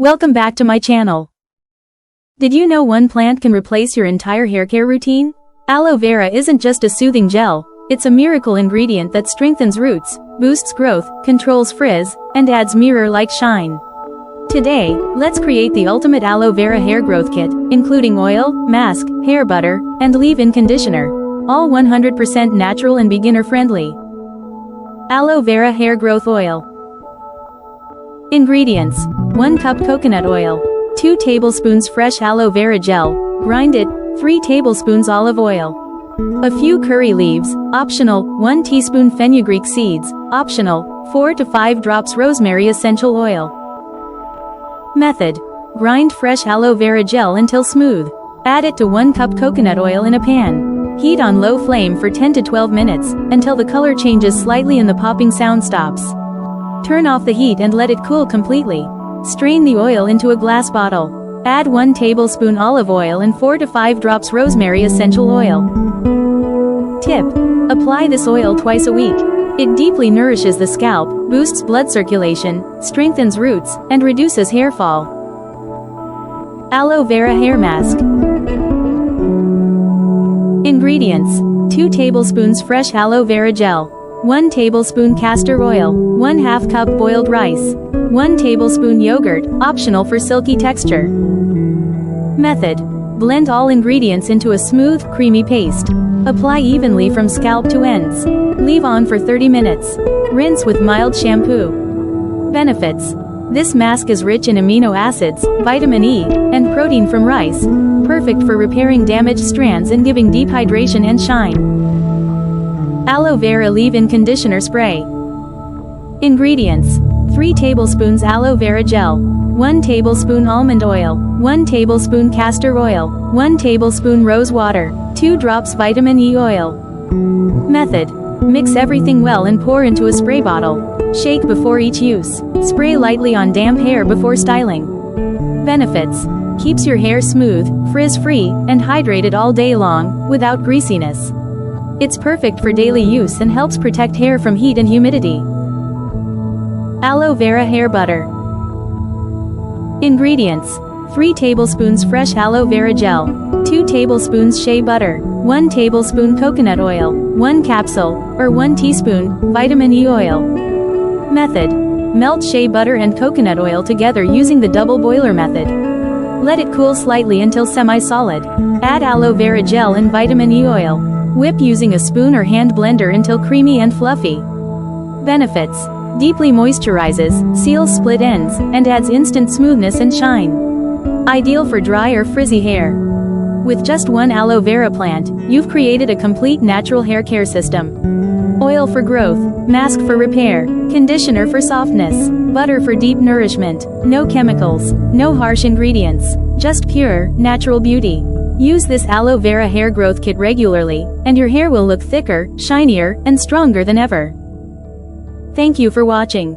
Welcome back to my channel. Did you know one plant can replace your entire hair care routine? Aloe vera isn't just a soothing gel, it's a miracle ingredient that strengthens roots, boosts growth, controls frizz, and adds mirror-like shine. Today, let's create the ultimate aloe vera hair growth kit, including oil, mask, hair butter, and leave-in conditioner, all 100% natural and beginner-friendly. Aloe Vera Hair Growth Oil. Ingredients: 1 cup coconut oil, 2 tablespoons fresh aloe vera gel, grind it, 3 tablespoons olive oil. A few curry leaves, optional, 1 teaspoon fenugreek seeds, optional, 4 to 5 drops rosemary essential oil. Method: grind fresh aloe vera gel until smooth. Add it to 1 cup coconut oil in a pan. Heat on low flame for 10 to 12 minutes, until the color changes slightly and the popping sound stops. Turn off the heat and let it cool completely. Strain the oil into a glass bottle. Add 1 tablespoon olive oil and 4 to 5 drops rosemary essential oil. Tip: apply this oil twice a week. It deeply nourishes the scalp, boosts blood circulation, strengthens roots, and reduces hair fall. Aloe Vera Hair Mask. Ingredients: 2 tablespoons fresh aloe vera gel, 1 tablespoon castor oil, 1/2 cup boiled rice, 1 tablespoon yogurt, optional for silky texture. Method: blend all ingredients into a smooth, creamy paste. Apply evenly from scalp to ends. Leave on for 30 minutes. Rinse with mild shampoo. Benefits: this mask is rich in amino acids, vitamin E, and protein from rice, perfect for repairing damaged strands and giving deep hydration and shine. Aloe Vera Leave-In Conditioner Spray. Ingredients: 3 tablespoons aloe vera gel, 1 tablespoon almond oil, 1 tablespoon castor oil, 1 tablespoon rose water, 2 drops vitamin E oil. Method: mix everything well and pour into a spray bottle. Shake before each use. Spray lightly on damp hair before styling. Benefits: keeps your hair smooth, frizz-free, and hydrated all day long, without greasiness. It's perfect for daily use and helps protect hair from heat and humidity. Aloe Vera Hair Butter. Ingredients: 3 tablespoons fresh aloe vera gel, 2 tablespoons shea butter, 1 tablespoon coconut oil, 1 capsule, or 1 teaspoon, vitamin E oil. Method: melt shea butter and coconut oil together using the double boiler method. Let it cool slightly until semi-solid. Add aloe vera gel and vitamin E oil. Whip using a spoon or hand blender until creamy and fluffy. Benefits: deeply moisturizes, seals split ends, and adds instant smoothness and shine. Ideal for dry or frizzy hair. With just 1 aloe vera plant, you've created a complete natural hair care system. Oil for growth, mask for repair, conditioner for softness, butter for deep nourishment, no chemicals, no harsh ingredients, just pure, natural beauty. Use this aloe vera hair growth kit regularly, and your hair will look thicker, shinier, and stronger than ever. Thank you for watching.